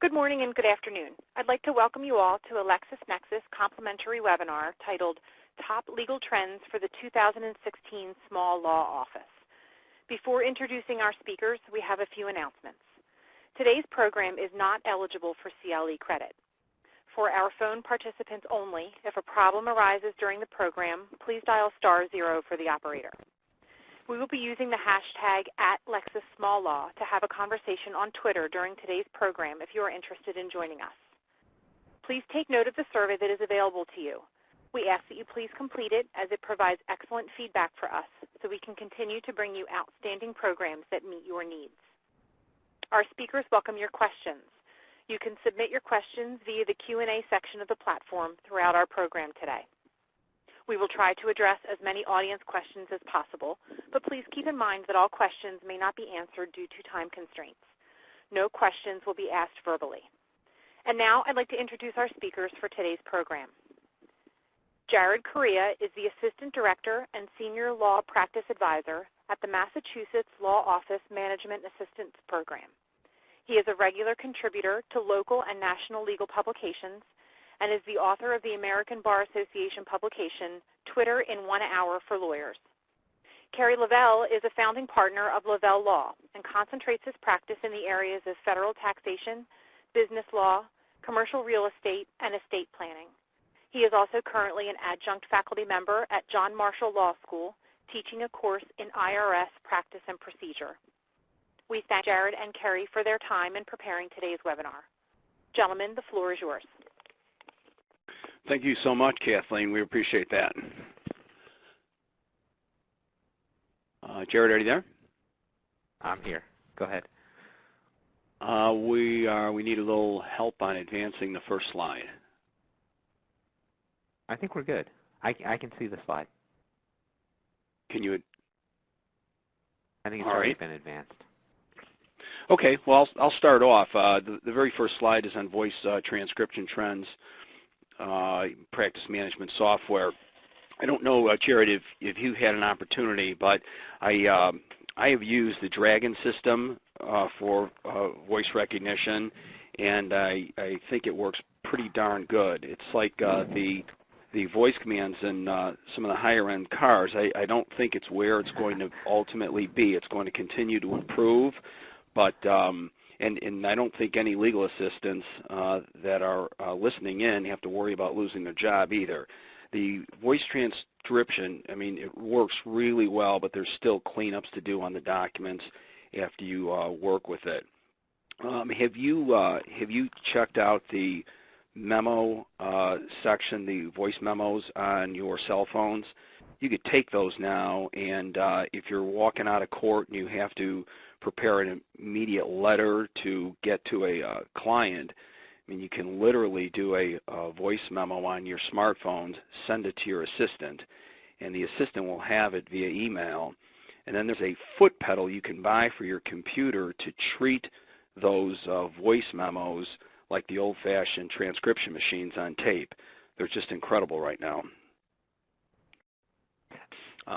Good morning and good afternoon. I'd like to welcome you all to a LexisNexis complimentary webinar titled Top Legal Trends for the 2016 Small Law Office. Before introducing our speakers, we have a few announcements. Today's program is not eligible for CLE credit. For our phone participants only, if a problem arises during the program, please dial *0 for the operator. We will be using the hashtag @LexisSmallLaw to have a conversation on Twitter during today's program if you are interested in joining us. Please take note of the survey that is available to you. We ask that you please complete it as it provides excellent feedback for us so we can continue to bring you outstanding programs that meet your needs. Our speakers welcome your questions. You can submit your questions via the Q&A section of the platform throughout our program today. We will try to address as many audience questions as possible, but please keep in mind that all questions may not be answered due to time constraints. No questions will be asked verbally. And now I'd like to introduce our speakers for today's program. Jared Correia is the Assistant Director and Senior Law Practice Advisor at the Massachusetts Law Office Management Assistance Program. He is a regular contributor to local and national legal publications and is the author of the American Bar Association publication, Twitter in 1 Hour for Lawyers. Kerry Lavelle is a founding partner of Lavelle Law and concentrates his practice in the areas of federal taxation, business law, commercial real estate, and estate planning. He is also currently an adjunct faculty member at John Marshall Law School, teaching a course in IRS practice and procedure. We thank Jared and Kerry for their time in preparing today's webinar. Gentlemen, the floor is yours. Thank you so much, Kathleen. We appreciate that. Jared, are you there? I'm here. Go ahead. We need a little help on advancing the first slide. I think we're good. I can see the slide. Can you? I think it's already been advanced. Okay. Well, I'll start off. The very first slide is on voice transcription trends. Practice management software. I don't know, Jared, if you had an opportunity, but I have used the Dragon system for voice recognition, and I think it works pretty darn good. It's like the voice commands in some of the higher-end cars. I don't think it's where it's going to ultimately be. It's going to continue to improve, but and I don't think any legal assistants that are listening in have to worry about losing their job either. The voice transcription, I mean, it works really well, but there's still cleanups to do on the documents after you work with it. Have you checked out the memo section, the voice memos on your cell phones? You could take those now, and if you're walking out of court and you have to prepare an immediate letter to get to a client, I mean, you can literally do a voice memo on your smartphones, send it to your assistant, and the assistant will have it via email. And then there's a foot pedal you can buy for your computer to treat those voice memos like the old-fashioned transcription machines on tape. They're just incredible right now.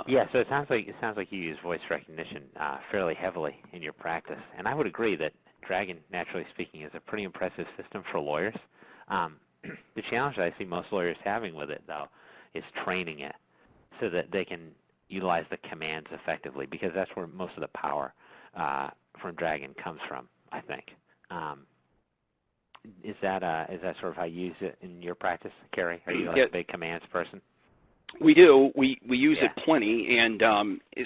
Yeah, so it sounds like you use voice recognition fairly heavily in your practice, and I would agree that Dragon, naturally speaking, is a pretty impressive system for lawyers. The challenge that I see most lawyers having with it, though, is training it so that they can utilize the commands effectively, because that's where most of the power from Dragon comes from, I think. Is that sort of how you use it in your practice, Kerry? Are you like a big commands person? We do. We use it plenty, and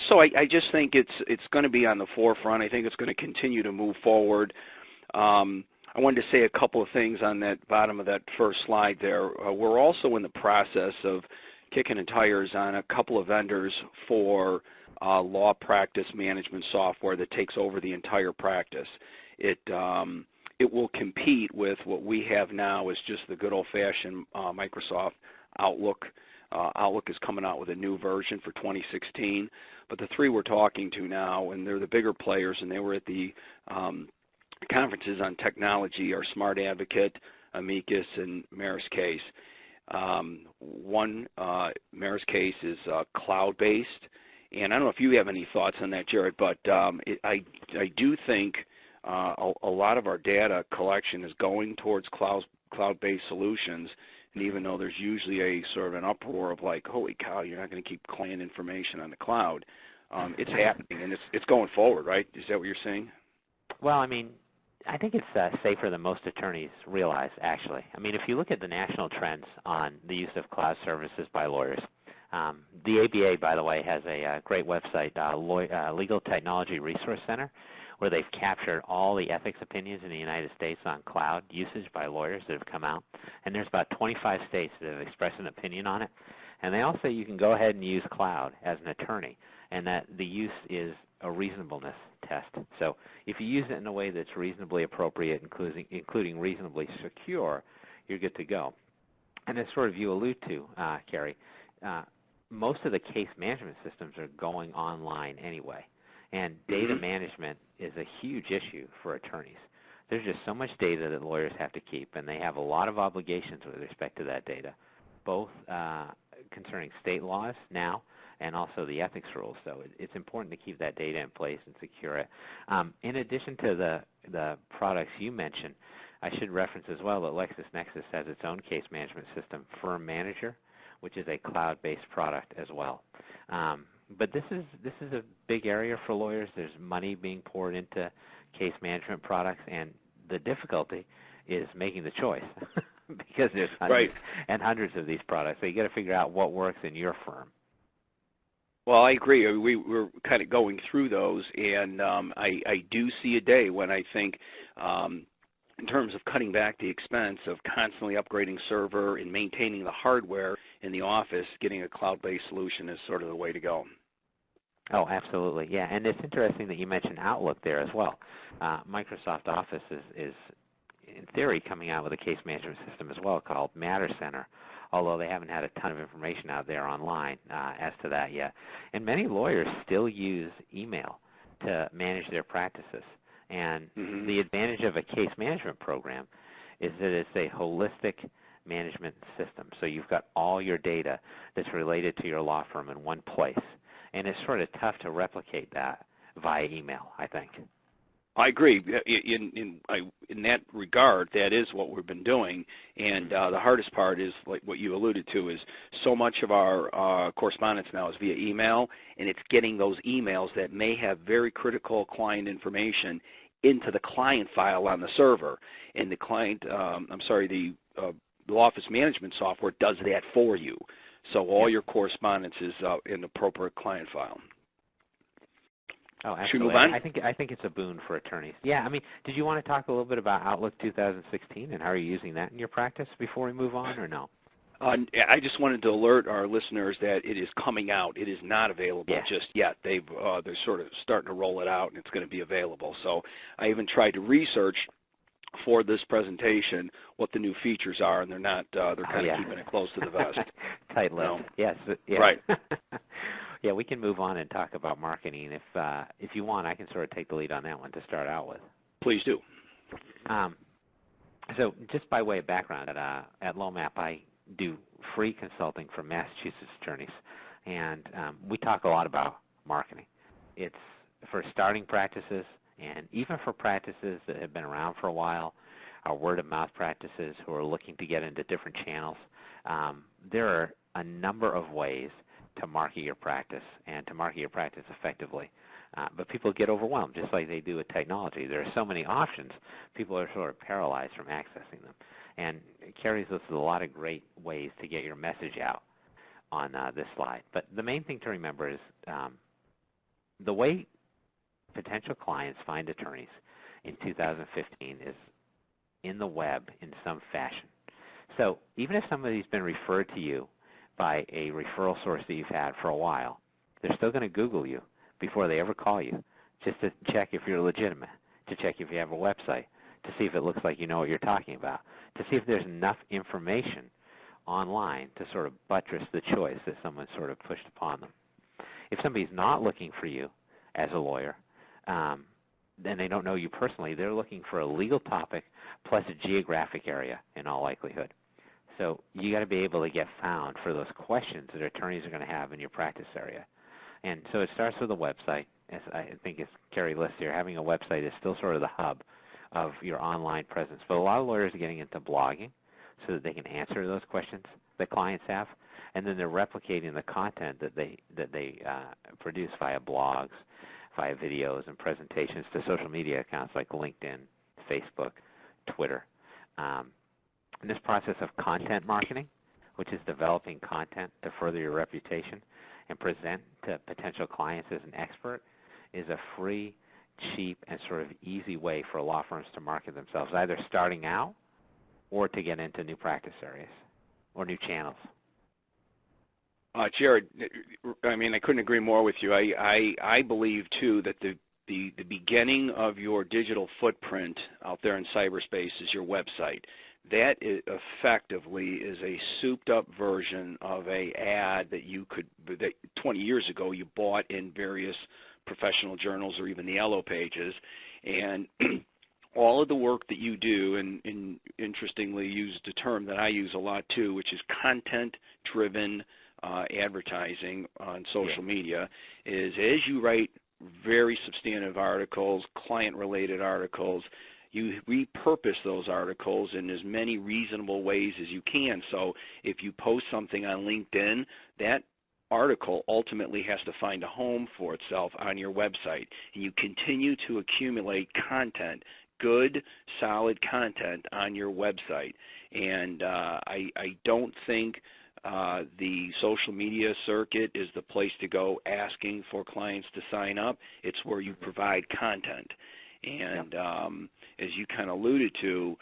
so I just think it's going to be on the forefront. I think it's going to continue to move forward. I wanted to say a couple of things on that bottom of that first slide there. We're also in the process of kicking the tires on a couple of vendors for law practice management software that takes over the entire practice. It will compete with what we have now as just the good old-fashioned Microsoft Outlook. Outlook is coming out with a new version for 2016, but the three we're talking to now, and they're the bigger players, and they were at the conferences on technology, are Smart Advocate, Amicus, and Maris Case. One, Maris Case is cloud-based, and I don't know if you have any thoughts on that, Jared, but I do think a lot of our data collection is going towards cloud-based solutions, and even though there's usually a sort of an uproar of like, holy cow, you're not going to keep client information on the cloud, it's happening, and it's going forward, right? Is that what you're saying? Well, I mean, I think it's safer than most attorneys realize, actually. I mean, if you look at the national trends on the use of cloud services by lawyers, the ABA, by the way, has a great website, Legal Technology Resource Center, where they've captured all the ethics opinions in the United States on cloud usage by lawyers that have come out. And there's about 25 states that have expressed an opinion on it. And they all say you can go ahead and use cloud as an attorney, and that the use is a reasonableness test. So if you use it in a way that's reasonably appropriate, including reasonably secure, you're good to go. And as sort of you allude to, Kerry, most of the case management systems are going online anyway. And data management is a huge issue for attorneys. There's just so much data that lawyers have to keep, and they have a lot of obligations with respect to that data, both concerning state laws now and also the ethics rules. So it's important to keep that data in place and secure it. In addition to the products you mentioned, I should reference as well that LexisNexis has its own case management system, Firm Manager, which is a cloud-based product as well. But this is a big area for lawyers. There's money being poured into case management products, and the difficulty is making the choice because there's hundreds and hundreds of these products. So you got to figure out what works in your firm. Well, I agree. We're kind of going through those, and I do see a day when I think in terms of cutting back the expense of constantly upgrading server and maintaining the hardware in the office, getting a cloud-based solution is sort of the way to go. Oh, absolutely, yeah. And it's interesting that you mentioned Outlook there as well. Microsoft Office is, in theory, coming out with a case management system as well called Matter Center, although they haven't had a ton of information out there online as to that yet. And many lawyers still use email to manage their practices. And the advantage of a case management program is that it's a holistic management system. So you've got all your data that's related to your law firm in one place. And it's sort of tough to replicate that via email, I think. I agree. In that regard, that is what we've been doing. And the hardest part is, like what you alluded to, is so much of our correspondence now is via email, and it's getting those emails that may have very critical client information into the client file on the server. And the client, the office management software does that for you. So all your correspondence is in the appropriate client file. Oh, absolutely. Should we move on? I think it's a boon for attorneys. Yeah, I mean, did you want to talk a little bit about Outlook 2016 and how are you using that in your practice before we move on, or no? I just wanted to alert our listeners that it is coming out. It is not available just yet. They're sort of starting to roll it out, and it's going to be available. So I even tried to research for this presentation what the new features are, and they're not. They're kind of keeping it close to the vest. Tight list. Yes. Yeah. Right. Yeah, we can move on and talk about marketing. If you want, I can sort of take the lead on that one to start out with. Please do. So just by way of background, at LOMAP, I do free consulting for Massachusetts attorneys, and we talk a lot about marketing. It's for starting practices, and even for practices that have been around for a while, our word-of-mouth practices who are looking to get into different channels. There are a number of ways to market your practice and to market your practice effectively. But people get overwhelmed, just like they do with technology. There are so many options, people are sort of paralyzed from accessing them. And Kerry's listed a lot of great ways to get your message out on this slide. But the main thing to remember is the way potential clients find attorneys in 2015 is in the web in some fashion. So even if somebody's been referred to you by a referral source that you've had for a while, they're still going to Google you before they ever call you, just to check if you're legitimate, to check if you have a website, to see if it looks like you know what you're talking about, to see if there's enough information online to sort of buttress the choice that someone sort of pushed upon them. If somebody's not looking for you as a lawyer, then they don't know you personally. They're looking for a legal topic plus a geographic area in all likelihood. So you got to be able to get found for those questions that attorneys are going to have in your practice area. And so it starts with a website. as I think as Kerry lists here, having a website is still sort of the hub of your online presence. But a lot of lawyers are getting into blogging so that they can answer those questions that clients have, and then they're replicating the content that they produce via blogs, via videos and presentations to social media accounts like LinkedIn, Facebook, Twitter. And this process of content marketing, which is developing content to further your reputation and present to potential clients as an expert, is a free, cheap, and sort of easy way for law firms to market themselves, either starting out or to get into new practice areas or new channels. Jared, I mean, I couldn't agree more with you. I believe, too, that the beginning of your digital footprint out there in cyberspace is your website. That effectively is a souped-up version of a ad that 20 years ago you bought in various professional journals or even the Yellow Pages, and all of the work that you do, and interestingly used a term that I use a lot too, which is content-driven advertising on social media, is as you write very substantive articles, client-related articles, you repurpose those articles in as many reasonable ways as you can. So if you post something on LinkedIn, that article ultimately has to find a home for itself on your website. And you continue to accumulate content, good, solid content on your website. And I don't think the social media circuit is the place to go asking for clients to sign up. It's where you provide content. And as you kind of alluded to,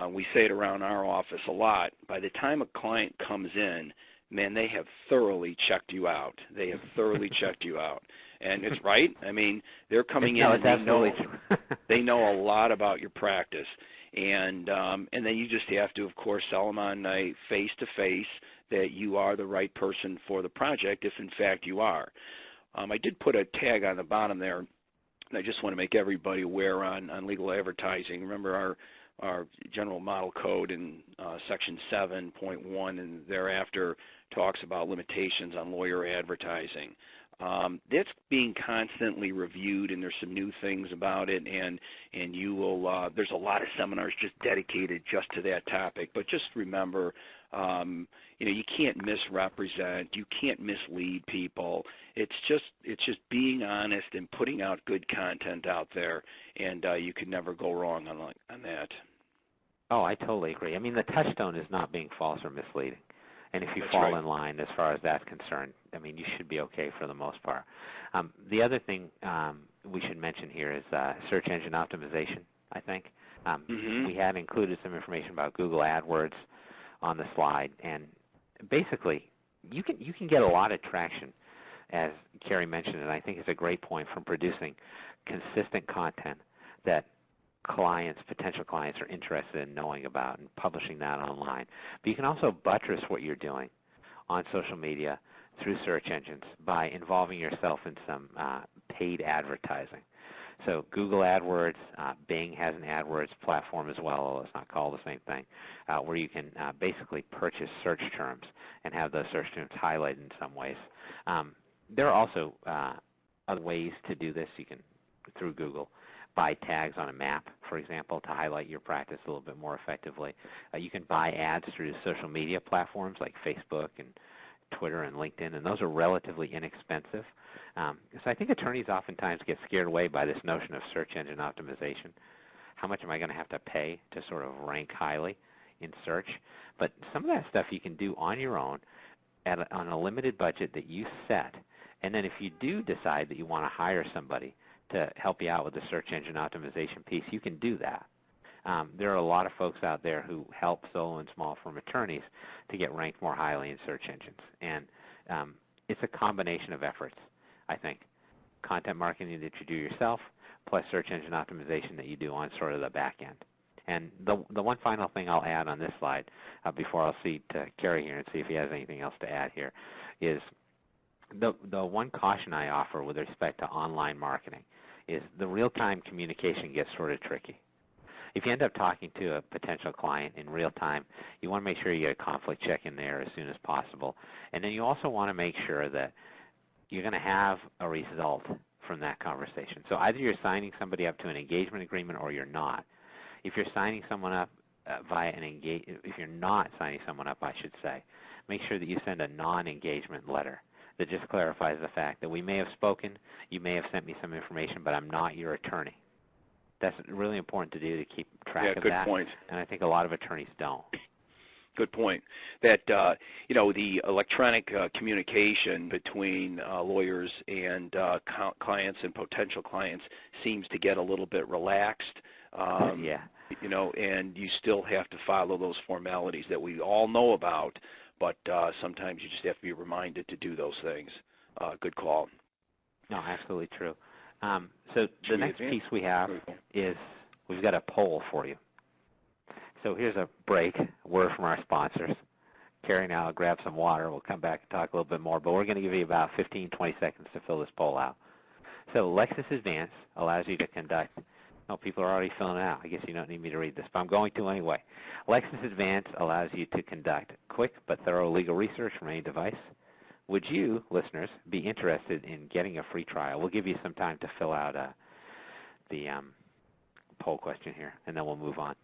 we say it around our office a lot, by the time a client comes in, man, they have thoroughly checked you out. They have thoroughly checked you out. And it's right. I mean, they're coming in and they know a lot about your practice. And then you just have to, of course, sell them on a face-to-face that you are the right person for the project, if in fact you are. I did put a tag on the bottom there, and I just want to make everybody aware on legal advertising. Remember our general model code in section 7.1 and thereafter talks about limitations on lawyer advertising. That's being constantly reviewed, and there's some new things about it, and you will there's a lot of seminars just dedicated just to that topic. But just remember, you can't misrepresent, you can't mislead people. It's just being honest and putting out good content out there, and you can never go wrong on that. Oh, I totally agree. I mean, the touchstone is not being false or misleading. And if you fall in line as far as that's concerned, I mean, you should be okay for the most part. The other thing we should mention here is search engine optimization, I think. We had included some information about Google AdWords on the slide. And basically, you can get a lot of traction, as Kerry mentioned, and I think it's a great point, from producing consistent content that potential clients are interested in knowing about and publishing that online. But you can also buttress what you're doing on social media through search engines by involving yourself in some paid advertising. So Google AdWords, Bing has an AdWords platform as well, although it's not called the same thing, where you can basically purchase search terms and have those search terms highlighted in some ways. There are also other ways to do this. You can, through Google, buy tags on a map, for example, to highlight your practice a little bit more effectively. You can buy ads through social media platforms like Facebook and Twitter and LinkedIn, and those are relatively inexpensive. So I think attorneys oftentimes get scared away by this notion of search engine optimization. How much am I going to have to pay to sort of rank highly in search? But some of that stuff you can do on your own on a limited budget that you set. And then if you do decide that you want to hire somebody to help you out with the search engine optimization piece, you can do that. There are a lot of folks out there who help solo and small firm attorneys to get ranked more highly in search engines. And it's a combination of efforts, I think. Content marketing that you do yourself, plus search engine optimization that you do on sort of the back end. And the one final thing I'll add on this slide before I'll cede to Kerry here and see if he has anything else to add here is the one caution I offer with respect to online marketing is the real-time communication gets sort of tricky. If you end up talking to a potential client in real time, you want to make sure you get a conflict check in there as soon as possible. And then you also want to make sure that you're going to have a result from that conversation. So either you're signing somebody up to an engagement agreement or you're not. If you're signing someone up if you're not signing someone up, I should say, make sure that you send a non-engagement letter that just clarifies the fact that we may have spoken, you may have sent me some information, but I'm not your attorney. That's really important to do to keep track of that. Yeah, good point. And I think a lot of attorneys don't. Good point. That, the electronic communication between lawyers and clients and potential clients seems to get a little bit relaxed. Yeah. And you still have to follow those formalities that we all know about, but sometimes you just have to be reminded to do those things. Good call. No, absolutely true. So the next piece we have is we've got a poll for you. So here's a break, word from our sponsors. Kerry and I will grab some water. We'll come back and talk a little bit more, but we're going to give you about 15, 20 seconds to fill this poll out. So Lexis Advance allows you to conduct, people are already filling it out. I guess you don't need me to read this, but I'm going to anyway. Lexis Advance allows you to conduct quick but thorough legal research from any device. Would you, listeners, be interested in getting a free trial? We'll give you some time to fill out the poll question here, and then we'll move on.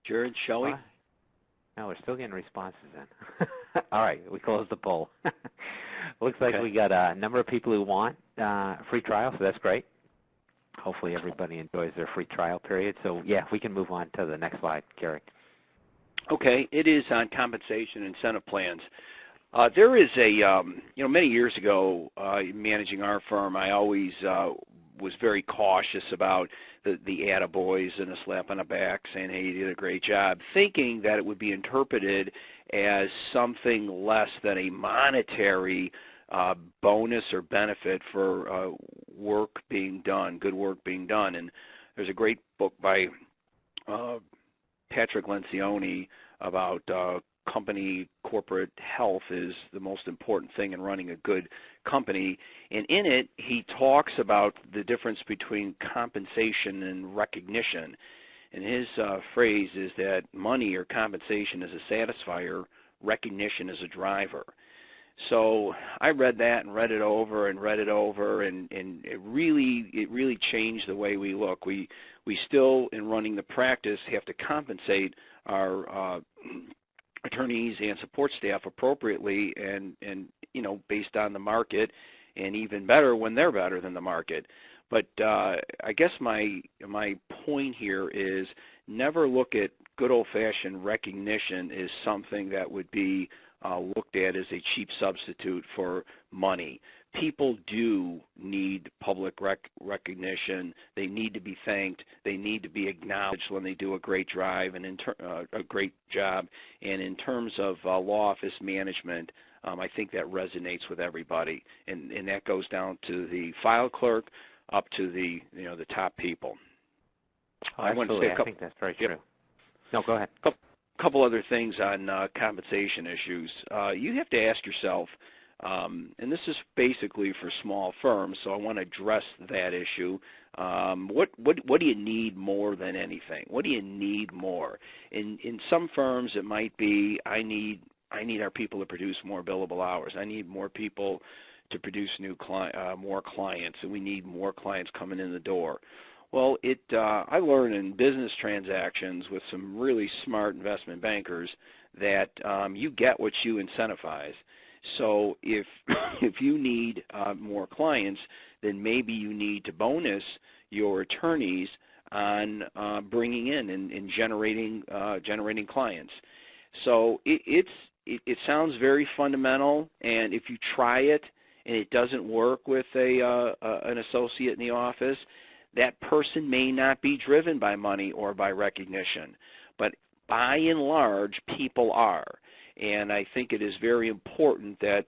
Jared, shall we? No, we're still getting responses then. All right, we closed the poll. Looks like we got a number of people who want a free trial, so that's great. Hopefully everybody enjoys their free trial period. So, yeah, we can move on to the next slide, Kerry. Okay, it is on compensation incentive plans. There is a, many years ago, managing our firm, I always was very cautious about the attaboys and a slap on the back saying, hey, you did a great job, thinking that it would be interpreted as something less than a monetary bonus or benefit for work being done, good work being done. And there's a great book by Patrick Lencioni about company corporate health is the most important thing in running a good company. And in it, he talks about the difference between compensation and recognition. And his phrase is that money or compensation is a satisfier, recognition is a driver. So I read that and read it over and read it over, and it really changed the way we look. We still, in running the practice, have to compensate our attorneys and support staff appropriately and based on the market, and even better when they're better than the market. But I guess my point here is never look at good old-fashioned recognition as something that would be looked at as a cheap substitute for money. People do need public recognition. They need to be thanked. They need to be acknowledged when they do a great drive and a great job. And in terms of law office management, I think that resonates with everybody, and that goes down to the file clerk up to the the top people. Oh, absolutely. I think that's very true. No, go ahead. Couple other things on compensation issues. You have to ask yourself, and this is basically for small firms, so I want to address that issue. What do you need more than anything? What do you need more? In some firms, it might be I need our people to produce more billable hours. I need more people to produce more clients, and we need more clients coming in the door. Well, I learned in business transactions with some really smart investment bankers that you get what you incentivize. So if you need more clients, then maybe you need to bonus your attorneys on bringing in and generating clients. So it sounds very fundamental, and if you try it and it doesn't work with an associate in the office, that person may not be driven by money or by recognition. But by and large, people are. And I think it is very important that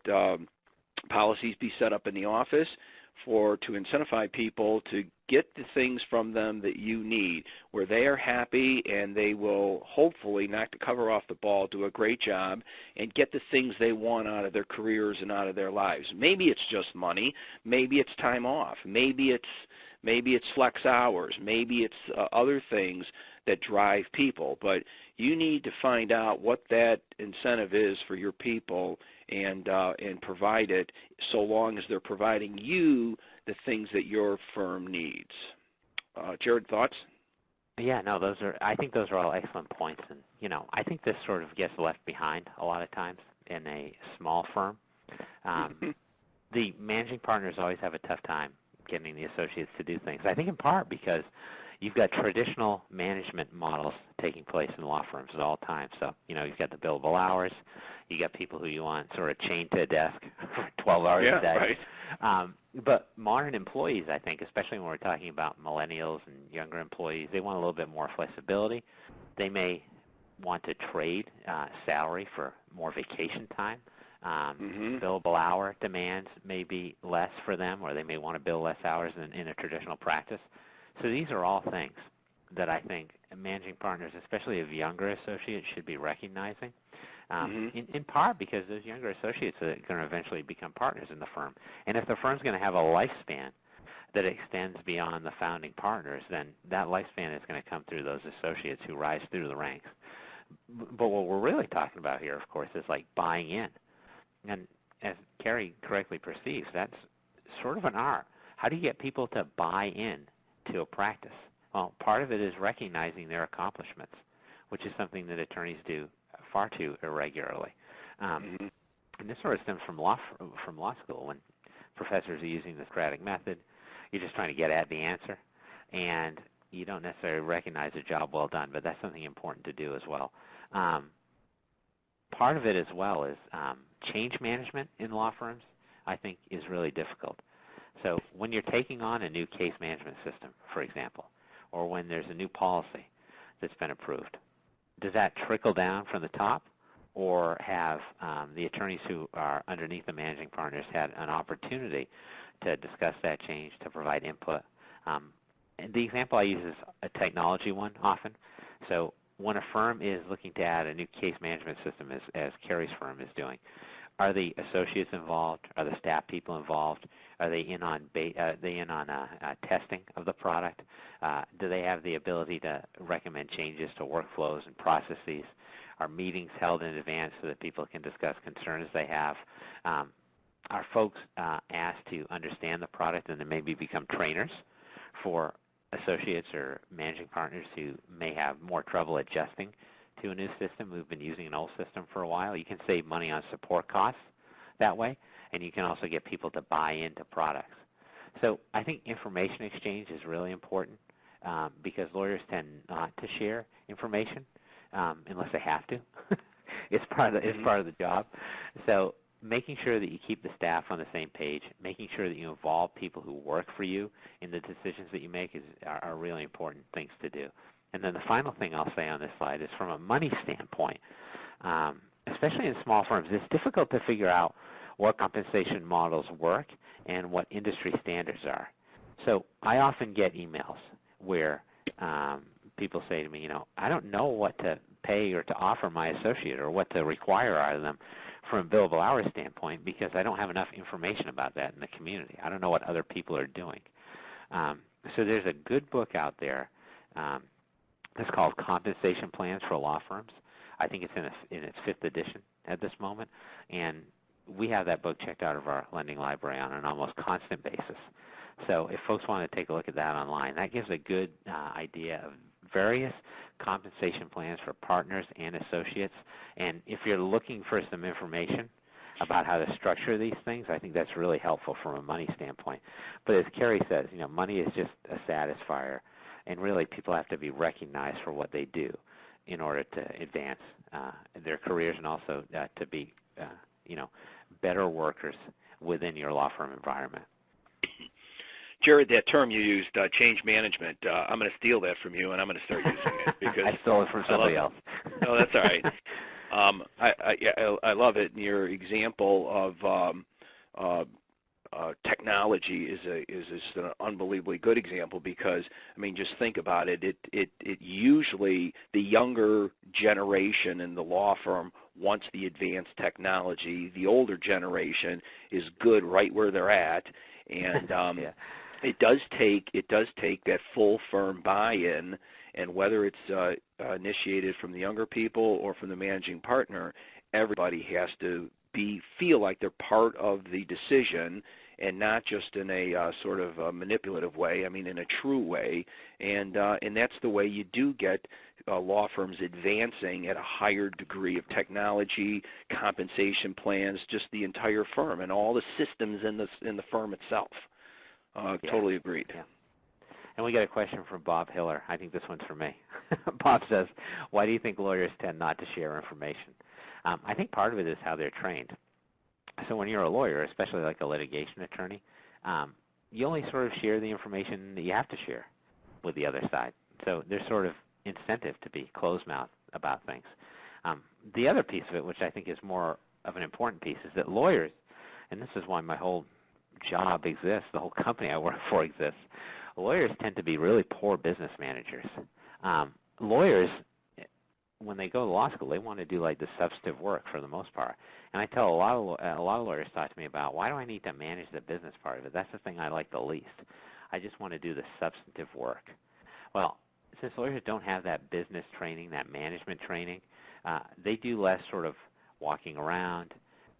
policies be set up in the office to incentivize people to get the things from them that you need, where they are happy and they will hopefully knock the cover off the ball, do a great job, and get the things they want out of their careers and out of their lives. Maybe it's just money. Maybe it's time off. Maybe it's flex hours. Maybe it's other things that drive people. But you need to find out what that incentive is for your people and provide it, so long as they're providing you the things that your firm needs. Jared, thoughts? Yeah, no, I think those are all excellent points. And, I think this sort of gets left behind a lot of times in a small firm. The managing partners always have a tough time getting the associates to do things. I think in part because you've got traditional management models taking place in law firms at all times. So, you've got the billable hours. You got people who you want sort of chained to a desk for 12 hours a day. Right. But modern employees, I think, especially when we're talking about millennials and younger employees, they want a little bit more flexibility. They may want to trade salary for more vacation time. Billable hour demands may be less for them, or they may want to bill less hours than in a traditional practice. So these are all things that I think managing partners, especially of younger associates, should be recognizing, in part because those younger associates are going to eventually become partners in the firm. And if the firm's going to have a lifespan that extends beyond the founding partners, then that lifespan is going to come through those associates who rise through the ranks. But what we're really talking about here, of course, is like buying in. And as Kerry correctly perceives, that's sort of an art. How do you get people to buy in to a practice? Well, part of it is recognizing their accomplishments, which is something that attorneys do far too irregularly. And this sort of stems from law school, when professors are using the Socratic method. You're just trying to get at the answer, and you don't necessarily recognize a job well done, but that's something important to do as well. Part of it as well is change management in law firms, I think, is really difficult. So when you're taking on a new case management system, for example, or when there's a new policy that's been approved, does that trickle down from the top, or have the attorneys who are underneath the managing partners had an opportunity to discuss that change, to provide input? And the example I use is a technology one often. So when a firm is looking to add a new case management system, as Kerry's firm is doing, are the associates involved? Are the staff people involved? Are they in on testing of the product? Do they have the ability to recommend changes to workflows and processes? Are meetings held in advance so that people can discuss concerns they have? Are folks asked to understand the product and then maybe become trainers for associates or managing partners who may have more trouble adjusting to a new system, who've been using an old system for a while? You can save money on support costs that way, and you can also get people to buy into products. So I think information exchange is really important because lawyers tend not to share information unless they have to. It's part of the job. So making sure that you keep the staff on the same page, making sure that you involve people who work for you in the decisions that you make are really important things to do. And then the final thing I'll say on this slide is from a money standpoint, especially in small firms, it's difficult to figure out what compensation models work and what industry standards are. So I often get emails where people say to me, I don't know what to pay or to offer my associate or what to require out of them from a billable hours standpoint because I don't have enough information about that in the community. I don't know what other people are doing. So there's a good book out there. It's called Compensation Plans for Law Firms. I think it's in its 5th edition at this moment, and we have that book checked out of our lending library on an almost constant basis. So if folks want to take a look at that online, that gives a good idea of various compensation plans for partners and associates. And if you're looking for some information about how to structure these things, I think that's really helpful from a money standpoint. But as Kerry says, money is just a satisfier. And really, people have to be recognized for what they do in order to advance their careers and also to be, better workers within your law firm environment. Jared, that term you used, change management, I'm going to steal that from you, and I'm going to start using it because I stole it from somebody else. No, that's all right. I love it. And your example of technology is just an unbelievably good example because, I mean, just think about it. It usually, the younger generation in the law firm wants the advanced technology. The older generation is good right where they're at. And Yeah. it does take that full firm buy-in, and whether it's initiated from the younger people or from the managing partner, everybody has to feel like they're part of the decision, and not just in a sort of a manipulative way. I mean, in a true way, and that's the way you do get law firms advancing at a higher degree of technology, compensation plans, just the entire firm, and all the systems in the firm itself. Yeah. Totally agreed. Yeah. And we got a question from Bob Hiller. I think this one's for me. Bob says, why do you think lawyers tend not to share information? I think part of it is how they're trained. So when you're a lawyer, especially like a litigation attorney, you only sort of share the information that you have to share with the other side. So there's sort of incentive to be closed-mouthed about things. The other piece of it, which I think is more of an important piece, is that lawyers, and this is why my whole job exists, the whole company I work for exists, lawyers tend to be really poor business managers. Lawyers, when they go to law school, they want to do like the substantive work for the most part. And I tell a lot of lawyers talk to me about, why do I need to manage the business part of it? That's the thing I like the least. I just want to do the substantive work. Well, since lawyers don't have that business training, that management training, they do less sort of walking around,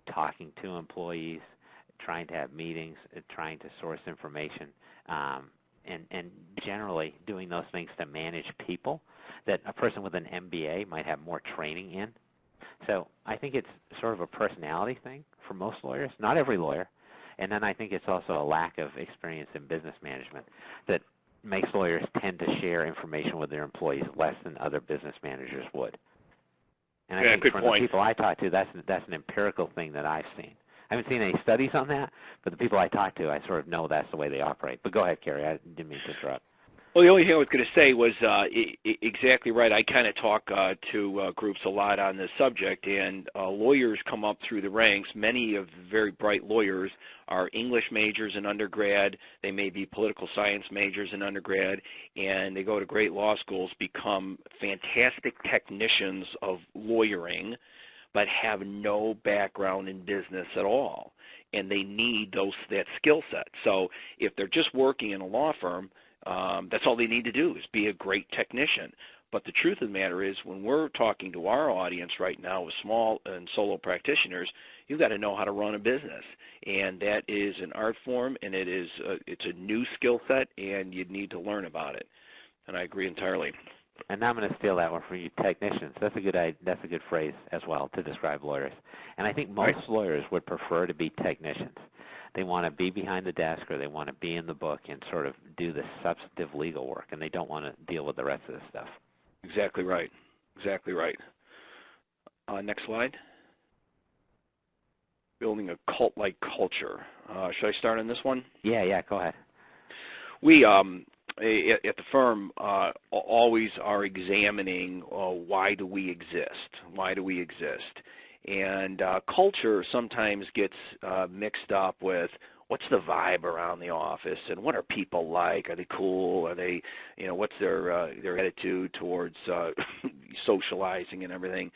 talking to employees, trying to have meetings, trying to source information, and generally doing those things to manage people that a person with an MBA might have more training in. So I think it's sort of a personality thing for most lawyers, not every lawyer. And then I think it's also a lack of experience in business management that makes lawyers tend to share information with their employees less than other business managers would. And I think from the people I talk to, that's an empirical thing that I've seen. I haven't seen any studies on that, but the people I talk to, I sort of know that's the way they operate. But go ahead, Kerry. I didn't mean to interrupt. Well, the only thing I was going to say was exactly right. I kind of talk to groups a lot on this subject, and lawyers come up through the ranks. Many of the very bright lawyers are English majors in undergrad. They may be political science majors in undergrad, and they go to great law schools, become fantastic technicians of lawyering, but have no background in business at all, and they need that skill set. So if they're just working in a law firm, that's all they need to do is be a great technician. But the truth of the matter is, when we're talking to our audience right now with small and solo practitioners, you've got to know how to run a business, and that is an art form, and it's a new skill set, and you need to learn about it. And I agree entirely. And now I'm going to steal that one from you, technicians. That's a good phrase as well to describe lawyers. And I think most lawyers would prefer to be technicians. They want to be behind the desk, or they want to be in the book and sort of do the substantive legal work, and they don't want to deal with the rest of the stuff. Exactly right. Exactly right. Next slide. Building a cult-like culture. Should I start on this one? Yeah, go ahead. We at the firm always are examining why do we exist? Why do we exist? And culture sometimes gets mixed up with what's the vibe around the office, and what are people like? Are they cool? Are they, what's their attitude towards socializing and everything?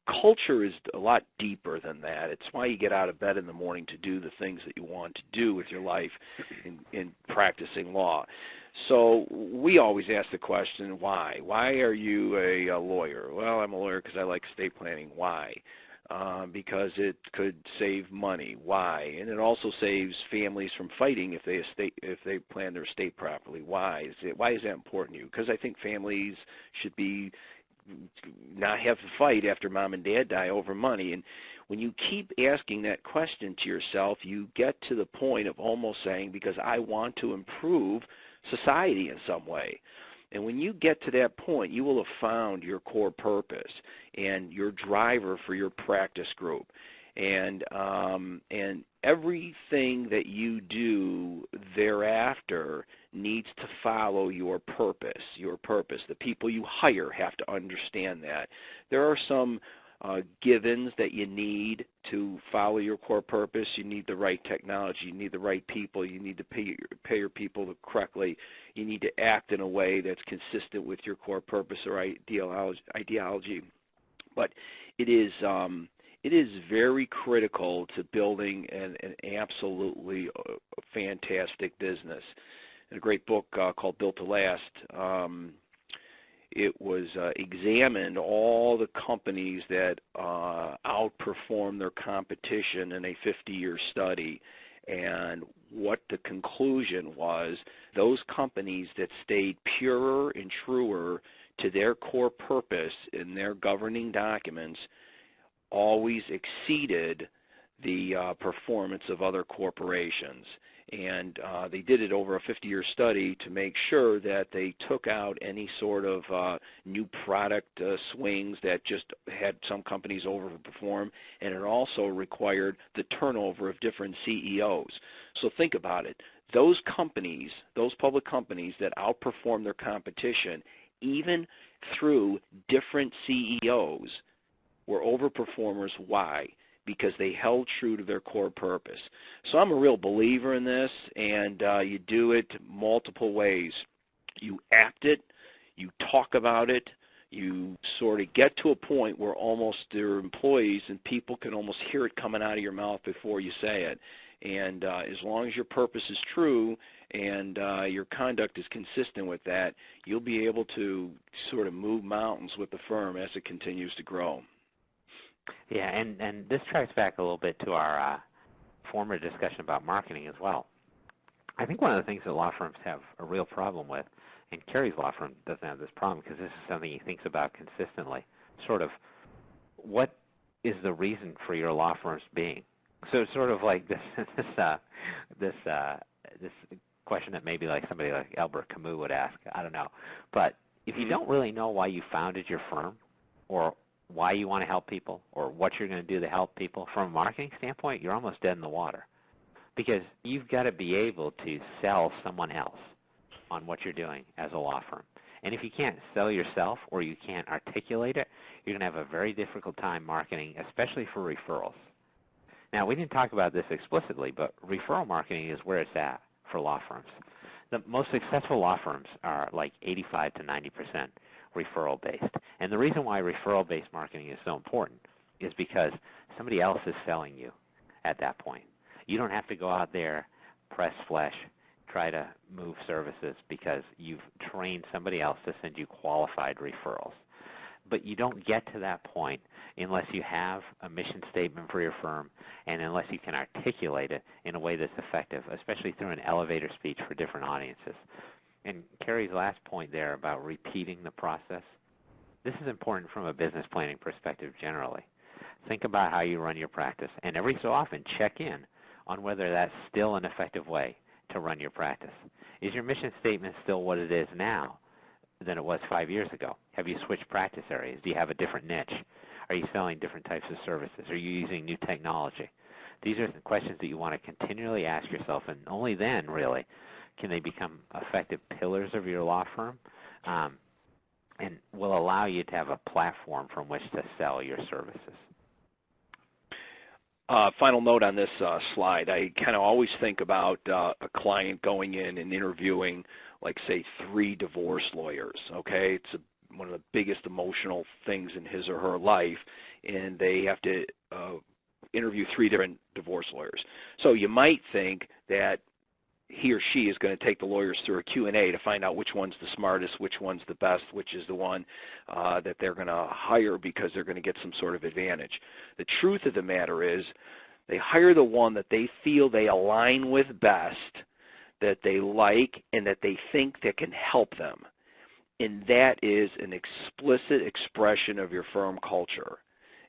Culture is a lot deeper than that. It's why you get out of bed in the morning to do the things that you want to do with your life in practicing law. So we always ask the question, why? Why are you a lawyer? Well, I'm a lawyer because I like estate planning. Why? Because it could save money. Why? And it also saves families from fighting if they plan their estate properly. Why is that important to you? Because I think families should not have to fight after mom and dad die over money. And when you keep asking that question to yourself, you get to the point of almost saying, because I want to improve society in some way. And when you get to that point, you will have found your core purpose and your driver for your practice group. and everything that you do thereafter needs to follow your purpose. Your purpose. The people you hire have to understand that. There are some givens that you need to follow your core purpose. You need the right technology. You need the right people. You need to pay your people correctly. You need to act in a way that's consistent with your core purpose or ideology. But it is very critical to building an absolutely fantastic business. In a great book called Built to Last, it was examined all the companies that outperformed their competition in a 50-year study, and what the conclusion was, those companies that stayed purer and truer to their core purpose in their governing documents always exceeded the performance of other corporations. And they did it over a 50-year study to make sure that they took out any sort of new product swings that just had some companies overperform, and it also required the turnover of different CEOs. So think about it. Those companies, those public companies that outperform their competition, even through different CEOs, were overperformers. Why? Because they held true to their core purpose. So I'm a real believer in this, and you do it multiple ways. You act it, you talk about it, you sort of get to a point where almost their employees and people can almost hear it coming out of your mouth before you say it. And as long as your purpose is true and your conduct is consistent with that, you'll be able to sort of move mountains with the firm as it continues to grow. Yeah, and this tracks back a little bit to our former discussion about marketing as well. I think one of the things that law firms have a real problem with, and Kerry's law firm doesn't have this problem because this is something he thinks about consistently, sort of what is the reason for your law firm's being? So it's sort of like this question that maybe like somebody like Albert Camus would ask. I don't know. But if you don't really know why you founded your firm or why you want to help people or what you're going to do to help people, from a marketing standpoint, you're almost dead in the water, because you've got to be able to sell someone else on what you're doing as a law firm. And if you can't sell yourself or you can't articulate it, you're going to have a very difficult time marketing, especially for referrals. Now, we didn't talk about this explicitly, but referral marketing is where it's at for law firms. The most successful law firms are like 85 to 90% referral-based. And the reason why referral-based marketing is so important is because somebody else is selling you at that point. You don't have to go out there, press flesh, try to move services, because you've trained somebody else to send you qualified referrals. But you don't get to that point unless you have a mission statement for your firm and unless you can articulate it in a way that's effective, especially through an elevator speech for different audiences. And Kerry's last point there about repeating the process, this is important from a business planning perspective generally. Think about how you run your practice, and every so often check in on whether that's still an effective way to run your practice. Is your mission statement still what it is now than it was 5 years ago? Have you switched practice areas? Do you have a different niche? Are you selling different types of services? Are you using new technology? These are the questions that you want to continually ask yourself, and only then, really, can they become effective pillars of your law firm and will allow you to have a platform from which to sell your services. Final note on this slide, I kind of always think about a client going in and interviewing, like, say, 3 divorce lawyers, okay? It's one of the biggest emotional things in his or her life, and they have to interview 3 different divorce lawyers. So you might think that he or she is going to take the lawyers through a Q&A to find out which one's the smartest, which one's the best, which is the one that they're going to hire because they're going to get some sort of advantage. The truth of the matter is they hire the one that they feel they align with best, that they like, and that they think that can help them. And that is an explicit expression of your firm culture.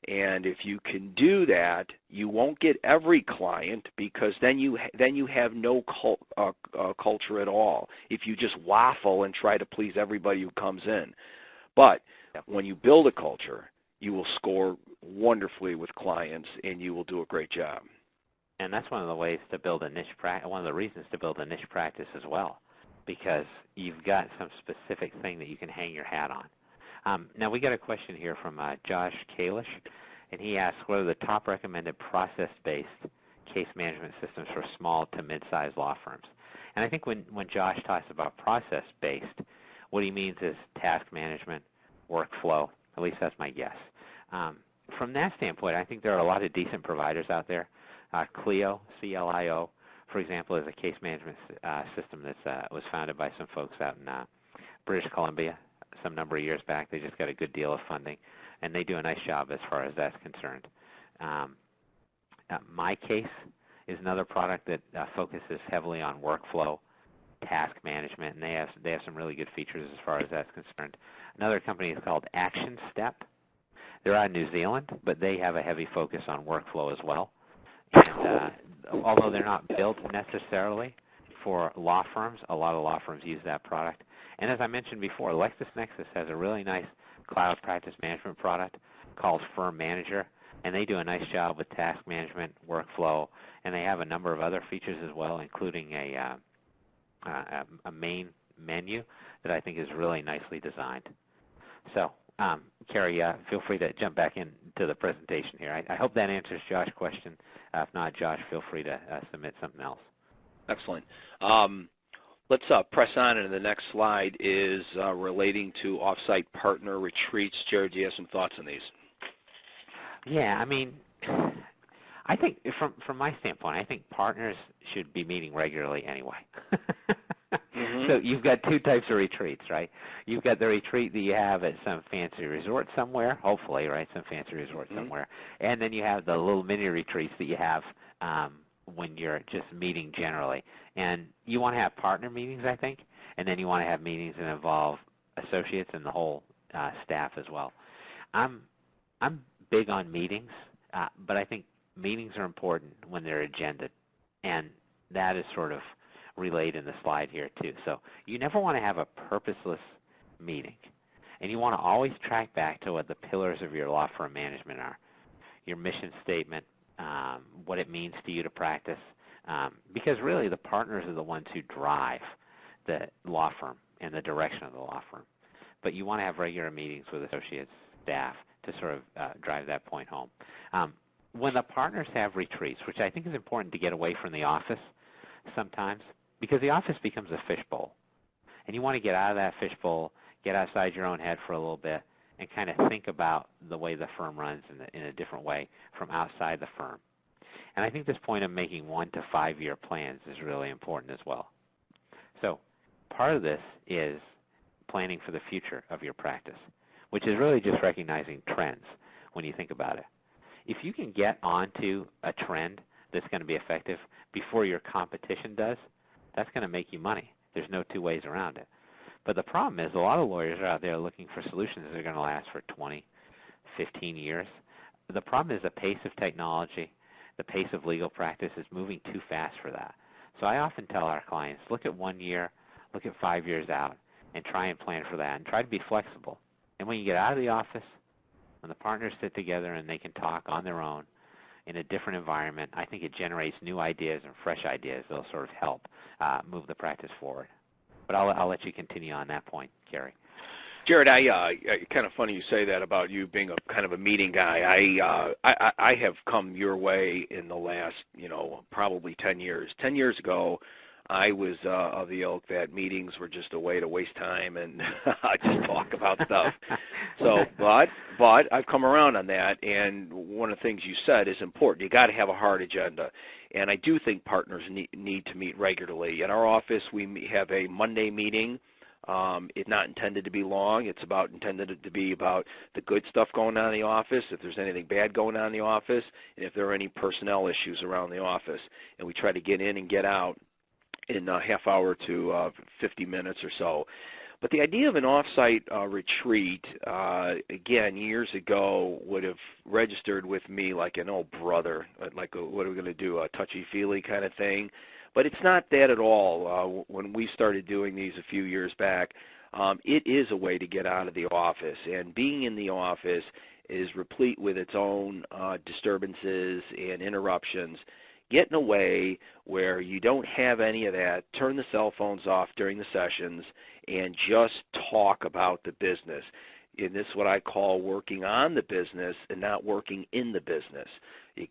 And if you can do that, you won't get every client, because then you have no culture at all if you just waffle and try to please everybody who comes in. But when you build a culture, you will score wonderfully with clients, and you will do a great job. And that's one of the ways to build a niche practice, one of the reasons to build a niche practice as well, because you've got some specific thing that you can hang your hat on. Now we got a question here from Josh Kalish, and he asks, what are the top recommended process-based case management systems for small to mid-sized law firms? And I think when Josh talks about process-based, what he means is task management, workflow. At least that's my guess. From that standpoint, I think there are a lot of decent providers out there. Clio, C-L-I-O, for example, is a case management system that was founded by some folks out in British Columbia some number of years back. They just got a good deal of funding, and they do a nice job as far as that's concerned. MyCase is another product that focuses heavily on workflow, task management, and they have some really good features as far as that's concerned. Another company is called Action Step. They're out of New Zealand, but they have a heavy focus on workflow as well. And although they're not built necessarily for law firms, a lot of law firms use that product. And as I mentioned before, LexisNexis has a really nice cloud practice management product called Firm Manager, and they do a nice job with task management, workflow, and they have a number of other features as well, including a main menu that I think is really nicely designed. So, Kerry, feel free to jump back into the presentation here. I hope that answers Josh's question. If not, Josh, feel free to submit something else. Excellent. Let's press on, and the next slide is relating to offsite partner retreats. Jared, do you have some thoughts on these? Yeah, I mean, I think from my standpoint, I think partners should be meeting regularly anyway. Mm-hmm. So you've got two types of retreats, right? You've got the retreat that you have at some fancy resort somewhere, hopefully, right, some fancy resort somewhere. And then you have the little mini retreats that you have when you're just meeting generally. And you want to have partner meetings, I think, and then you want to have meetings that involve associates and the whole staff as well. I'm big on meetings, but I think meetings are important when they're agended, and that is sort of relayed in the slide here too. So you never want to have a purposeless meeting, and you want to always track back to what the pillars of your law firm management are, your mission statement, what it means to you to practice, because really the partners are the ones who drive the law firm and the direction of the law firm. But you want to have regular meetings with associates, staff, to sort of drive that point home. When the partners have retreats, which I think is important to get away from the office sometimes, because the office becomes a fishbowl, and you want to get out of that fishbowl, get outside your own head for a little bit, and kind of think about the way the firm runs in a different way from outside the firm. And I think this point of making 1 to 5 year plans is really important as well. So part of this is planning for the future of your practice, which is really just recognizing trends when you think about it. If you can get onto a trend that's going to be effective before your competition does, that's going to make you money. There's no two ways around it. But the problem is a lot of lawyers are out there looking for solutions that are going to last for 20, 15 years. The problem is the pace of technology, the pace of legal practice is moving too fast for that. So I often tell our clients, look at 1 year, look at 5 years out, and try and plan for that, and try to be flexible. And when you get out of the office, when the partners sit together and they can talk on their own in a different environment, I think it generates new ideas and fresh ideas that will sort of help move the practice forward. But I'll let you continue on that point, Kerry. Jared, kind of funny you say that about you being a kind of a meeting guy. I have come your way in the last, probably 10 years. 10 years ago, I was of the ilk that meetings were just a way to waste time and just talk about stuff. So, but I've come around on that, and one of the things you said is important. You got to have a hard agenda, and I do think partners need to meet regularly. In our office, we have a Monday meeting. It's not intended to be long. It's intended to be about the good stuff going on in the office, if there's anything bad going on in the office, and if there are any personnel issues around the office. And we try to get in and get out in a half hour to 50 minutes or so. But the idea of an off-site retreat, again, years ago would have registered with me like an old brother, like what are we going to do, a touchy-feely kind of thing. But it's not that at all. When we started doing these a few years back, it is a way to get out of the office. And being in the office is replete with its own disturbances and interruptions. Get in a way where you don't have any of that. Turn the cell phones off during the sessions and just talk about the business. And this is what I call working on the business and not working in the business. You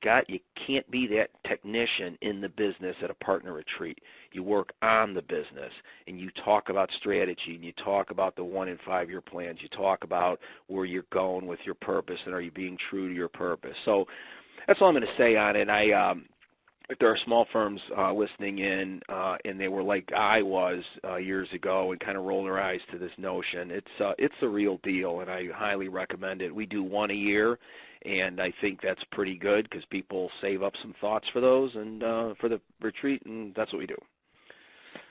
can't be that technician in the business at a partner retreat. You work on the business, and you talk about strategy, and you talk about the 1- and 5-year plans. You talk about where you're going with your purpose, and are you being true to your purpose. So that's all I'm going to say on it. If there are small firms listening in, and they were like I was years ago and kind of rolled their eyes to this notion, it's the real deal, and I highly recommend it. We do one a year, and I think that's pretty good because people save up some thoughts for those and for the retreat, and that's what we do.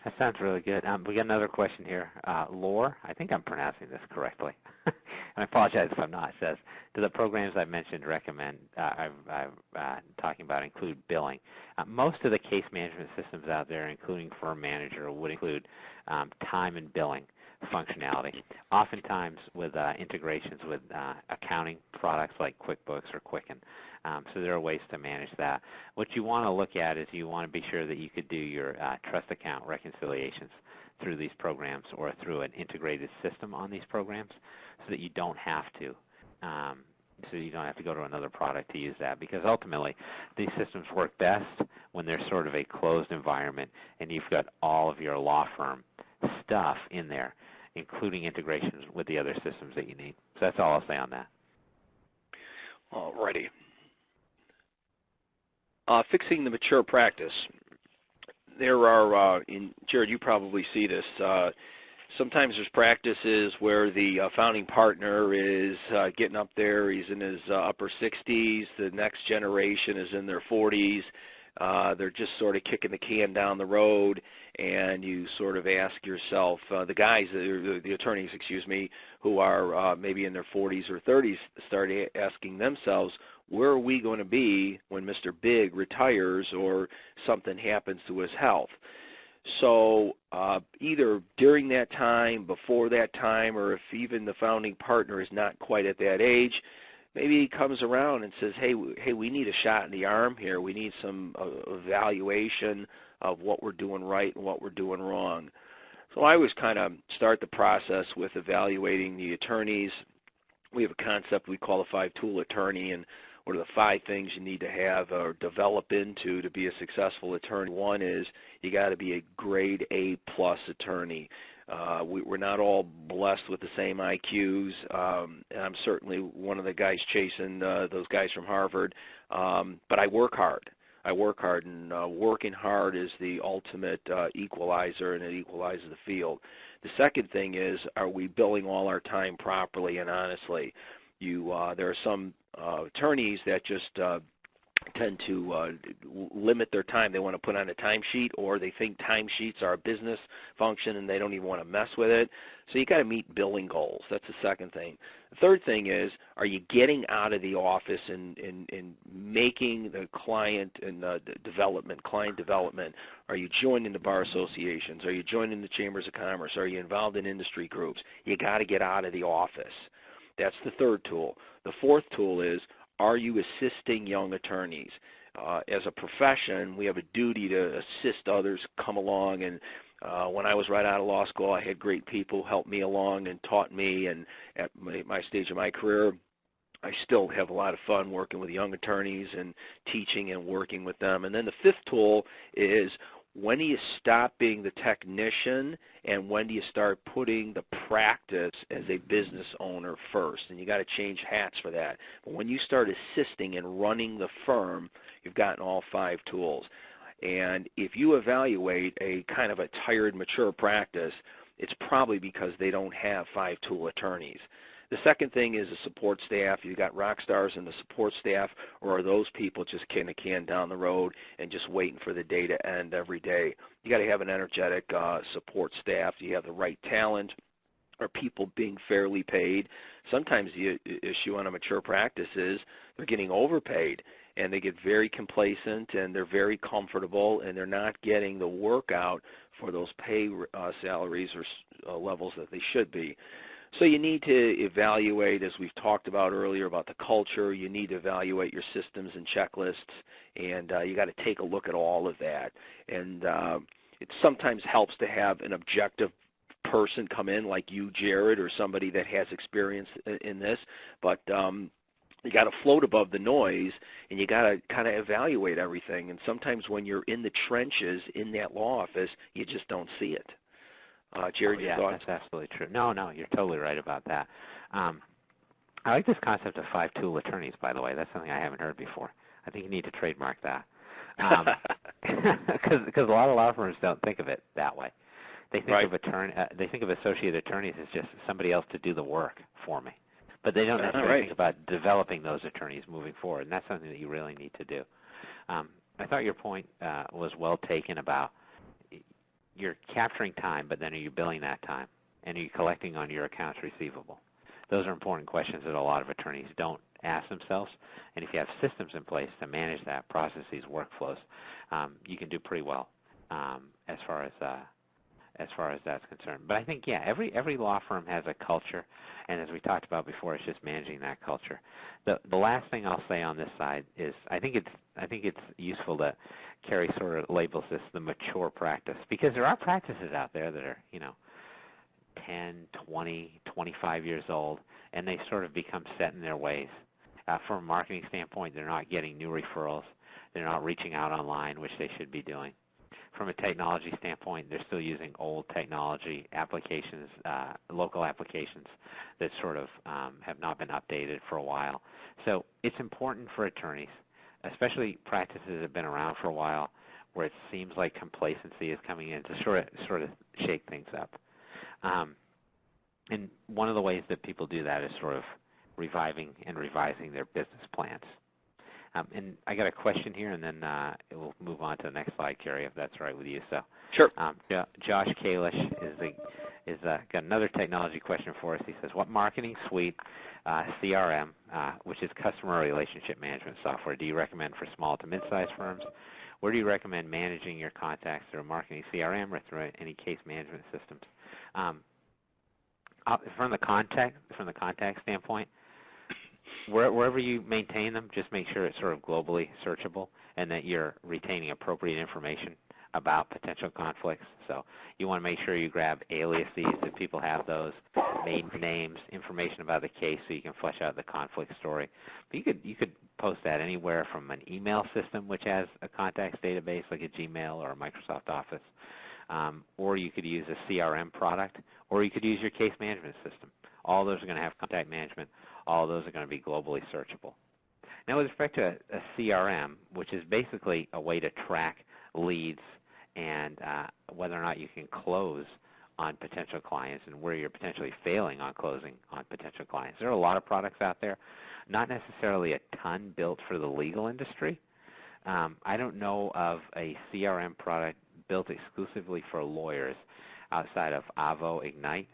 That sounds really good. We got another question here. Lore, I think I'm pronouncing this correctly. And I apologize if I'm not. It says, do the programs I mentioned recommend, I'm talking about include billing? Most of the case management systems out there, including Firm Manager, would include time and billing functionality, oftentimes with integrations with accounting products like QuickBooks or Quicken. So there are ways to manage that. What you want to look at is you want to be sure that you could do your trust account reconciliations through these programs or through an integrated system on these programs so that you don't have to. So you don't have to go to another product to use that, because ultimately these systems work best when they're sort of a closed environment and you've got all of your law firm stuff in there, including integrations with the other systems that you need. So that's all I'll say on that. All righty. Fixing the mature practice. There are, Jared, you probably see this, sometimes there's practices where the founding partner is getting up there, he's in his upper 60s, the next generation is in their 40s, they're just sort of kicking the can down the road, and you sort of ask yourself, the attorneys, who are maybe in their 40s or 30s, start asking themselves, where are we going to be when Mr. Big retires or something happens to his health? So either during that time, before that time, or if even the founding partner is not quite at that age, maybe he comes around and says, hey, we need a shot in the arm here. We need some evaluation of what we're doing right and what we're doing wrong. So I always kind of start the process with evaluating the attorneys. We have a concept we call a 5-tool attorney, and what are the 5 things you need to have or develop into to be a successful attorney? One is you got to be a grade A+ attorney. We're not all blessed with the same IQs, and I'm certainly one of the guys chasing those guys from Harvard, but I work hard. And working hard is the ultimate equalizer, and it equalizes the field. The second thing is, are we billing all our time properly and honestly? There are some attorneys that just tend to limit their time. They want to put on a timesheet, or they think timesheets are a business function and they don't even want to mess with it. So you got to meet billing goals. That's the second thing. The third thing is, are you getting out of the office and making the client and client development? Are you joining the bar associations? Are you joining the chambers of commerce? Are you involved in industry groups? You got to get out of the office. That's the third tool. The fourth tool is, are you assisting young attorneys? As a profession, we have a duty to assist others come along, and when I was right out of law school, I had great people help me along and taught me, and at my stage of my career, I still have a lot of fun working with young attorneys and teaching and working with them. And then the fifth tool is, when do you stop being the technician, and when do you start putting the practice as a business owner first? And you got to change hats for that. But when you start assisting and running the firm, you've gotten all 5 tools. And if you evaluate a kind of a tired, mature practice, it's probably because they don't have 5-tool attorneys. The second thing is the support staff. You got rock stars in the support staff, or are those people just kicking a can down the road and just waiting for the day to end every day? You got to have an energetic support staff. Do you have the right talent? Are people being fairly paid? Sometimes the issue on a mature practice is they're getting overpaid. and they get very complacent, and they're very comfortable, and they're not getting the work out for those pay salaries or levels that they should be. So you need to evaluate, as we've talked about earlier, about the culture. You need to evaluate your systems and checklists, and you got to take a look at all of that. And it sometimes helps to have an objective person come in like you, Jared, or somebody that has experience in this. But you got to float above the noise, and you got to kind of evaluate everything. And sometimes when you're in the trenches in that law office, you just don't see it. Jared, your thoughts? That's absolutely true. No, you're totally right about that. I like this concept of 5-tool attorneys, by the way. That's something I haven't heard before. I think you need to trademark that. Because a lot of law firms don't think of it that way. They think of they think of associate attorneys as just somebody else to do the work for me. But they don't necessarily think about developing those attorneys moving forward, and that's something that you really need to do. I thought your point was well taken about you're capturing time, but then are you billing that time? And are you collecting on your accounts receivable? Those are important questions that a lot of attorneys don't ask themselves. And if you have systems in place to manage that, processes, workflows, you can do pretty well as far as that's concerned. But I think, every law firm has a culture, and as we talked about before, it's just managing that culture. The last thing I'll say on this side is I think it's useful that Kerry sort of labels this the mature practice, because there are practices out there that are 10, 20, 25 years old, and they sort of become set in their ways. From a marketing standpoint, they're not getting new referrals. They're not reaching out online, which they should be doing. From a technology standpoint, they're still using old technology applications, local applications that sort of have not been updated for a while. So it's important for attorneys, especially practices that have been around for a while, where it seems like complacency is coming in, to sort of shake things up. And one of the ways that people do that is sort of reviving and revising their business plans. And I got a question here, and then we'll move on to the next slide, Kerry, if that's all right with you. So, sure. Josh Kalish is got another technology question for us. He says, what marketing suite, CRM, which is customer relationship management software, do you recommend for small to mid-sized firms? Where do you recommend managing your contacts through a marketing CRM or through any case management systems? From the contact standpoint, wherever you maintain them, just make sure it's sort of globally searchable and that you're retaining appropriate information about potential conflicts. So you want to make sure you grab aliases if people have those, maiden names, information about the case so you can flesh out the conflict story. But you could post that anywhere from an email system, which has a contacts database like a Gmail or a Microsoft Office, or you could use a CRM product, or you could use your case management system. All those are going to have contact management. All those are going to be globally searchable. Now, with respect to a CRM, which is basically a way to track leads and whether or not you can close on potential clients and where you're potentially failing on closing on potential clients. There are a lot of products out there, not necessarily a ton built for the legal industry. I don't know of a CRM product built exclusively for lawyers outside of Avo Ignite,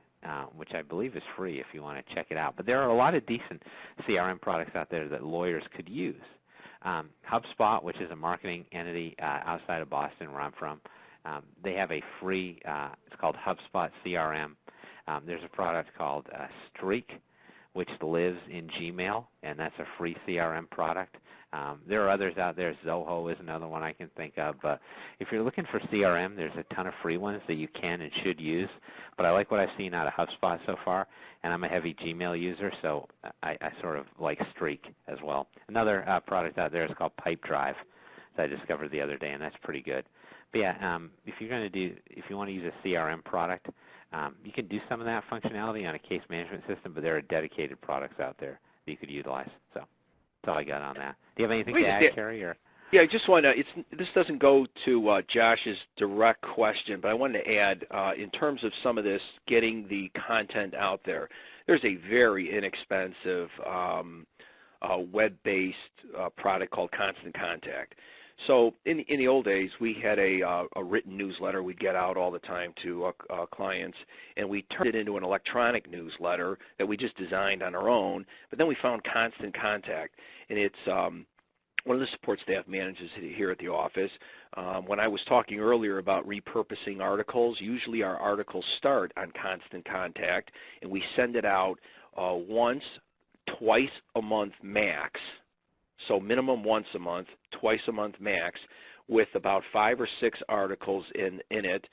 which I believe is free if you want to check it out. But there are a lot of decent CRM products out there that lawyers could use. HubSpot, which is a marketing entity outside of Boston, where I'm from, they have a free, it's called HubSpot CRM. There's a product called Streak, which lives in Gmail, and that's a free CRM product. There are others out there. Zoho is another one I can think of. But if you're looking for CRM, there's a ton of free ones that you can and should use. But I like what I've seen out of HubSpot so far, and I'm a heavy Gmail user, so I sort of like Streak as well. Another product out there is called Pipedrive that I discovered the other day, and that's pretty good. But yeah, if you want to use a CRM product, you can do some of that functionality on a case management system, but there are dedicated products out there that you could utilize. So that's all I got on that. Do you have anything to add, Kerry? Or? Yeah, I just want to, this doesn't go to Josh's direct question, but I wanted to add, in terms of some of this, getting the content out there, there's a very inexpensive web-based product called Constant Contact. So in the old days, we had a written newsletter we'd get out all the time to clients, and we turned it into an electronic newsletter that we just designed on our own, but then we found Constant Contact, and it's one of the support staff manages here at the office. When I was talking earlier about repurposing articles, usually our articles start on Constant Contact, and we send it out once, twice a month max. So minimum once a month, twice a month max, with about 5 or 6 articles in it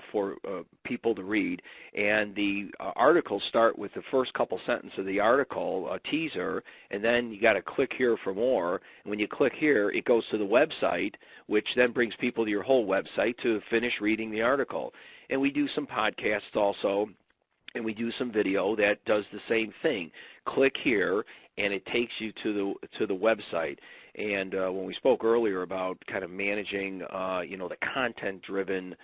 for people to read. And the articles start with the first couple sentences of the article, a teaser, and then you got to click here for more. And when you click here, it goes to the website, which then brings people to your whole website to finish reading the article. And we do some podcasts also, and we do some video that does the same thing. Click here, and it takes you to the website. And when we spoke earlier about kind of managing, the content-driven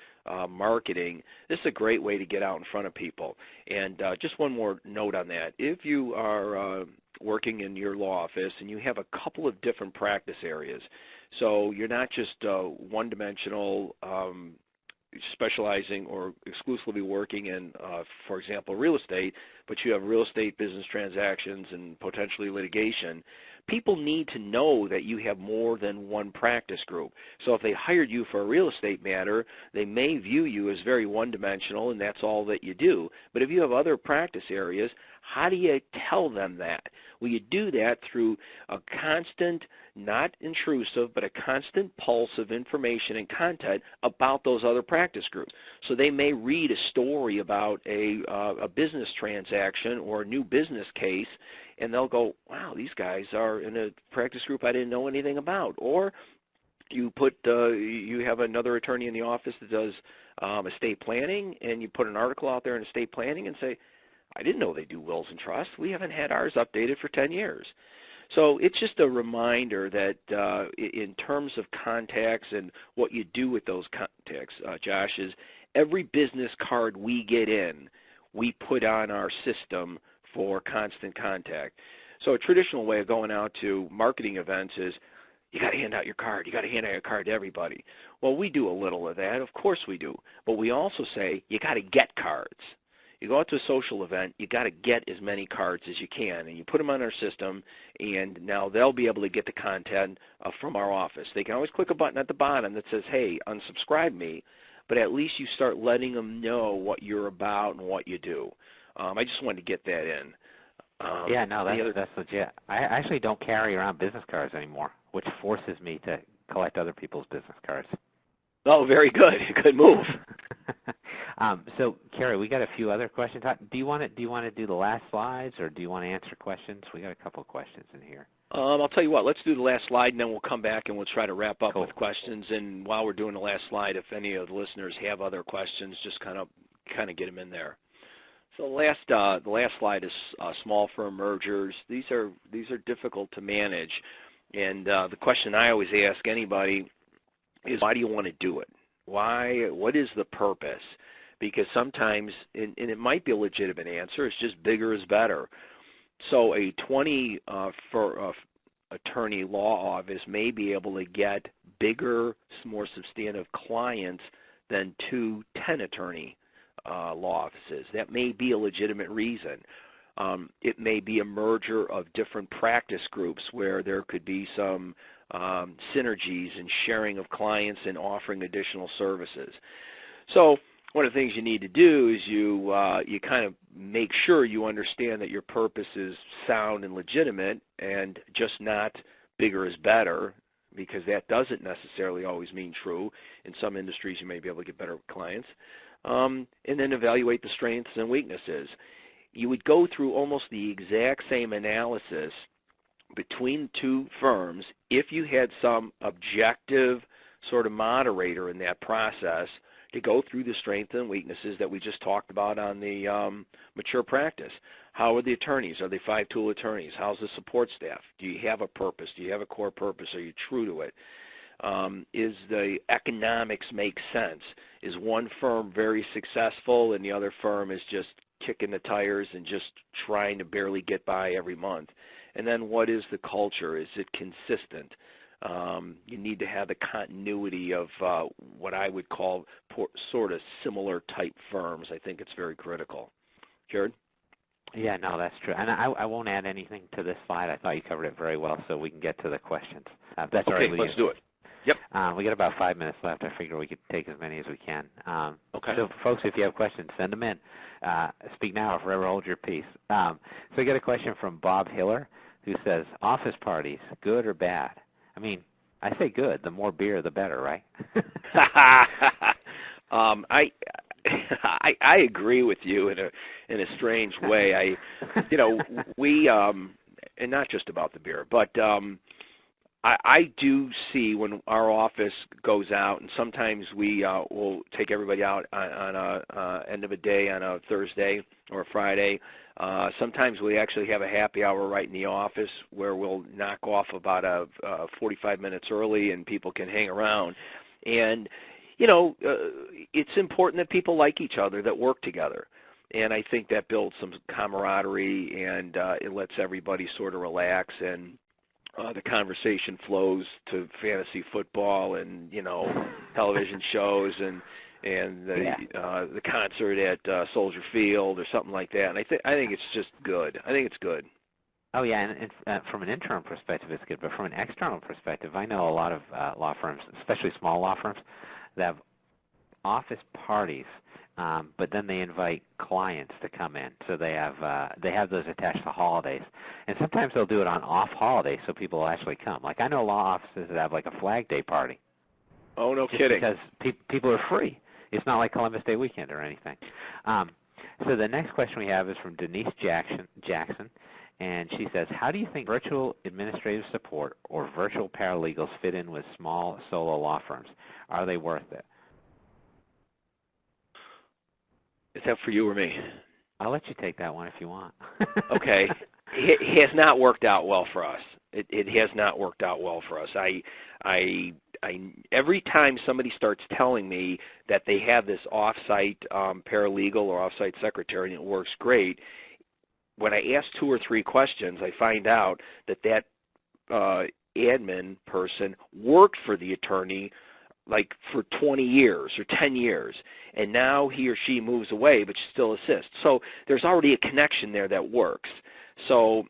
marketing, this is a great way to get out in front of people. And just one more note on that. If you are working in your law office and you have a couple of different practice areas, so you're not just one-dimensional, specializing or exclusively working in, for example, real estate, but you have real estate business transactions and potentially litigation, people need to know that you have more than one practice group. So if they hired you for a real estate matter, they may view you as very one-dimensional and that's all that you do. But if you have other practice areas, how do you tell them that? Well, you do that through a constant, not intrusive, but a constant pulse of information and content about those other practice groups. So they may read a story about a business transaction or a new business case, and they'll go, wow, these guys are in a practice group I didn't know anything about. Or you have another attorney in the office that does estate planning, and you put an article out there in estate planning and say, I didn't know they do wills and trusts. We haven't had ours updated for 10 years. So it's just a reminder that in terms of contacts and what you do with those contacts, Josh, is every business card we get in, we put on our system for Constant Contact. So a traditional way of going out to marketing events is you got to hand out your card. You got to hand out your card to everybody. Well, we do a little of that. Of course we do. But we also say you got to get cards. You go out to a social event, you got to get as many cards as you can, and you put them on our system, and now they'll be able to get the content from our office. They can always click a button at the bottom that says, hey, unsubscribe me, but at least you start letting them know what you're about and what you do. I just wanted to get that in. Yeah, no, that's legit. I actually don't carry around business cards anymore, which forces me to collect other people's business cards. Oh, very good. Good move. So, Kerry, we got a few other questions. Do you want to do the last slides, or do you want to answer questions? We got a couple of questions in here. I'll tell you what. Let's do the last slide, and then we'll come back and we'll try to wrap up Cool. with questions. And while we're doing the last slide, if any of the listeners have other questions, just kind of get them in there. So the last slide is small firm mergers. These are difficult to manage, and the question I always ask anybody is, why do you want to do it? Why? What is the purpose? Because sometimes, and it might be a legitimate answer, it's just bigger is better. So a 20 attorney law office may be able to get bigger, more substantive clients than 2 10-attorney law offices. That may be a legitimate reason. It may be a merger of different practice groups where there could be some synergies and sharing of clients and offering additional services. So one of the things you need to do is you kind of make sure you understand that your purpose is sound and legitimate and just not bigger is better, because that doesn't necessarily always mean true. In some industries you may be able to get better clients. And then evaluate the strengths and weaknesses. You would go through almost the exact same analysis between 2 firms if you had some objective sort of moderator in that process to go through the strengths and weaknesses that we just talked about on the mature practice. How are the attorneys? Are they 5-tool attorneys? How's the support staff? Do you have a purpose? Do you have a core purpose? Are you true to it? Is the economics make sense? Is one firm very successful and the other firm is just kicking the tires and just trying to barely get by every month? And then what is the culture? Is it consistent? You need to have the continuity of what I would call sort of similar type firms. I think it's very critical. Jared? Yeah, no, that's true. And I won't add anything to this slide. I thought you covered it very well, so we can get to the questions. If that's all right Okay, with let's you. do it. Yep. We got about 5 minutes left. I figure we could take as many as we can. Okay. So, folks, if you have questions, send them in. Speak now or forever hold your peace. So we got a question from Bob Hiller, who says, office parties, good or bad? I mean, I say good. The more beer, the better, right? I I agree with you in a strange way. We and not just about the beer, but I do see when our office goes out, and sometimes we will take everybody out on a end of a day on a Thursday or a Friday. Sometimes we actually have a happy hour right in the office where we'll knock off about 45 minutes early, and people can hang around. And it's important that people like each other, that work together. And I think that builds some camaraderie, and it lets everybody sort of relax, and the conversation flows to fantasy football and television shows and the concert at Soldier Field or something like that. And I think it's just good. I think it's good. Oh, yeah, and from an internal perspective, it's good. But from an external perspective, I know a lot of law firms, especially small law firms, that have office parties, but then they invite clients to come in. So they have those attached to holidays. And sometimes they'll do it on off holidays so people will actually come. Like I know law offices that have like a Flag Day party. Oh, no just kidding. Because people are free. It's not like Columbus Day weekend or anything. So the next question we have is from Denise Jackson, and she says, how do you think virtual administrative support or virtual paralegals fit in with small solo law firms? Are they worth it? Is that for you or me? I'll let you take that one if you want. Okay. It has not worked out well for us. It has not worked out well for us. I every time somebody starts telling me that they have this off-site paralegal or off-site secretary and it works great, when I ask 2 or 3 questions, I find out that admin person worked for the attorney like for 20 years or 10 years, and now he or she moves away but still assists. So there's already a connection there that works. So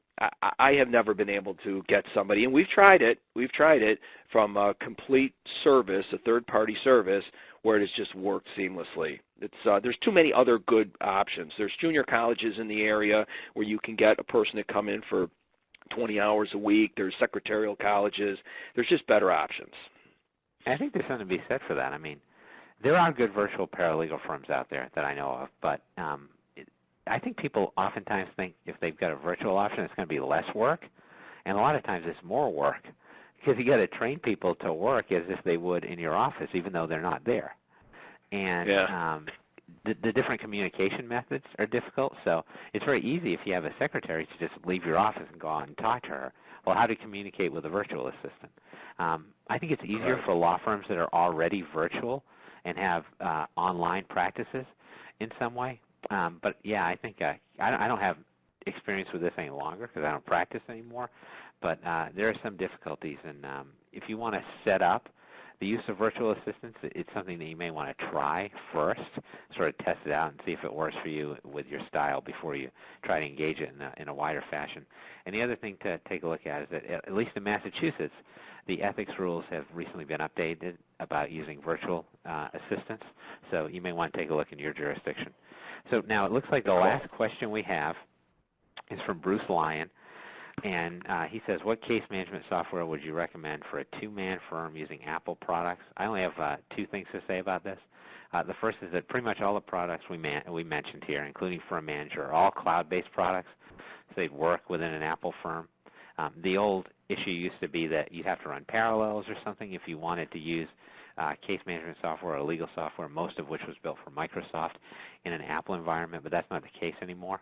I have never been able to get somebody, and we've tried it from a complete service, a third-party service, where it has just worked seamlessly. There's too many other good options. There's junior colleges in the area where you can get a person to come in for 20 hours a week. There's secretarial colleges. There's just better options. I think there's something to be said for that. I mean, there are good virtual paralegal firms out there that I know of, but I think people oftentimes think if they've got a virtual option, it's going to be less work, and a lot of times it's more work because you got to train people to work as if they would in your office, even though they're not there. And the different communication methods are difficult, so it's very easy if you have a secretary to just leave your office and go out and talk to her. Well, how to communicate with a virtual assistant? I think it's easier for law firms that are already virtual and have online practices in some way. But, yeah, I think I don't have experience with this any longer because I don't practice anymore. But there are some difficulties. And if you want to set up the use of virtual assistants, it's something that you may want to try first, sort of test it out and see if it works for you with your style before you try to engage it in a wider fashion. And the other thing to take a look at is that, at least in Massachusetts, the ethics rules have recently been updated about using virtual assistants, so you may want to take a look in your jurisdiction. So now it looks like the last question we have is from Bruce Lyon. And he says, what case management software would you recommend for a two-man firm using Apple products? I only have 2 things to say about this. The first is that pretty much all the products we mentioned here, including Firm Manager, are all cloud-based products, so they'd work within an Apple firm. The old issue used to be that you'd have to run parallels or something if you wanted to use case management software or legal software, most of which was built for Microsoft in an Apple environment, but that's not the case anymore.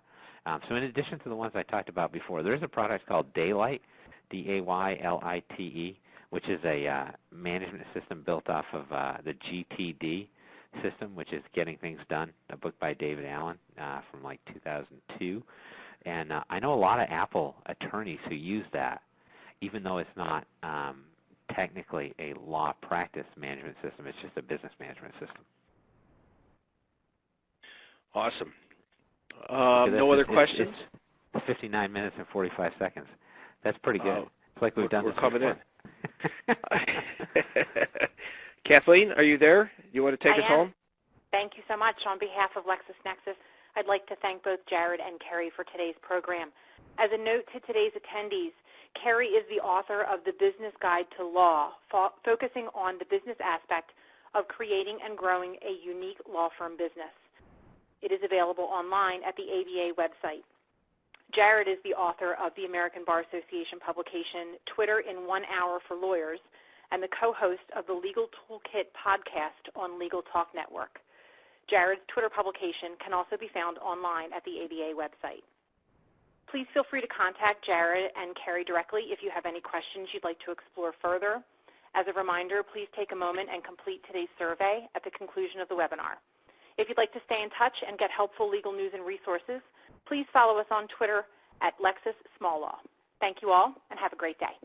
So in addition to the ones I talked about before, there's a product called Daylight, D-A-Y-L-I-T-E, which is a management system built off of the GTD system, which is Getting Things Done, a book by David Allen from like 2002. And I know a lot of Apple attorneys who use that, even though it's not technically a law practice management system. It's just a business management system. Awesome. No other questions? It's 59 minutes and 45 seconds. That's pretty good. It's like we've done this coming before. In. Kathleen, are you there? You want to take us home? Thank you so much. On behalf of LexisNexis, I'd like to thank both Jared and Kerry for today's program. As a note to today's attendees, Kerry is the author of The Business Guide to Law, focusing on the business aspect of creating and growing a unique law firm business. It is available online at the ABA website. Jared is the author of the American Bar Association publication, Twitter in 1 Hour for Lawyers, and the co-host of the Legal Toolkit podcast on Legal Talk Network. Jared's Twitter publication can also be found online at the ABA website. Please feel free to contact Jared and Kerry directly if you have any questions you'd like to explore further. As a reminder, please take a moment and complete today's survey at the conclusion of the webinar. If you'd like to stay in touch and get helpful legal news and resources, please follow us on Twitter at LexisSmallLaw. Thank you all, and have a great day.